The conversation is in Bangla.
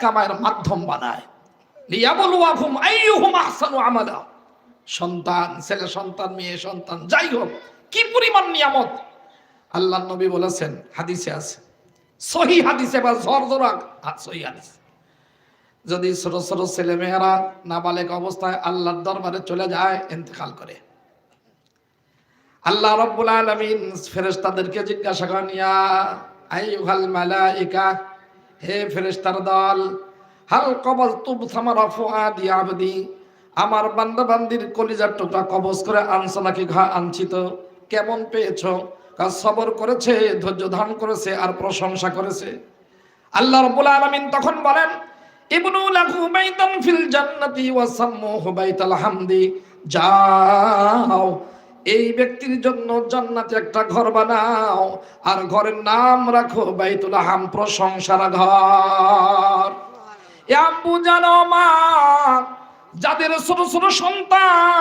কামাইয়ের মাধ্যম বানায়। লিয়াবলুয়াহুম আইয়ুহুম আহসানু আমালা। সন্তান, ছেলে সন্তান, মেয়ে সন্তান, যাই হোক, কি পরিমাণ নিয়ামত। আল্লাহর নবী বলেছেন, হাদিসে আছে, সহিহ হাদিসে বা ঝরঝরা সহিহ হাদিস, যদি ছোট ছোট ছেলে মেয়েরা নাবালেগ অবস্থায় আল্লাহর দরবারে চলে যায়, ইন্তেকাল করে, আল্লাহ রাব্বুল আলামিন ফেরেশতাদেরকে জিজ্ঞাসা করেন, ইয়া আইয়ুহাল মালাইকা, হে ফেরেশতার দল, হাল কবাজতুম সামারা ফুআদি আবদি, আমার বান্দা বান্দির কলিজার টুকরা কবজ করে আনছো নাকি? ঘা আনছি তো। কেমন পেয়েছো? কাজ সবর করেছে, ধৈর্য ধারণ করেছে, আর প্রশংসা করেছে। আল্লাহ রাব্বুল আলামিন তখন বলেন, ইবনু লাহু বাইতান ফিল জান্নাতি ওয়া সাম্মুহু বাইতাল হামদি, যাও এই ব্যক্তির জন্য জান্নাতে একটা ঘর বানাও, আর ঘরের নাম রাখো বাইতুল হাম, প্রশংসার ঘর। এ আব্বু জানো, মা যাদের ছোট ছোট সন্তান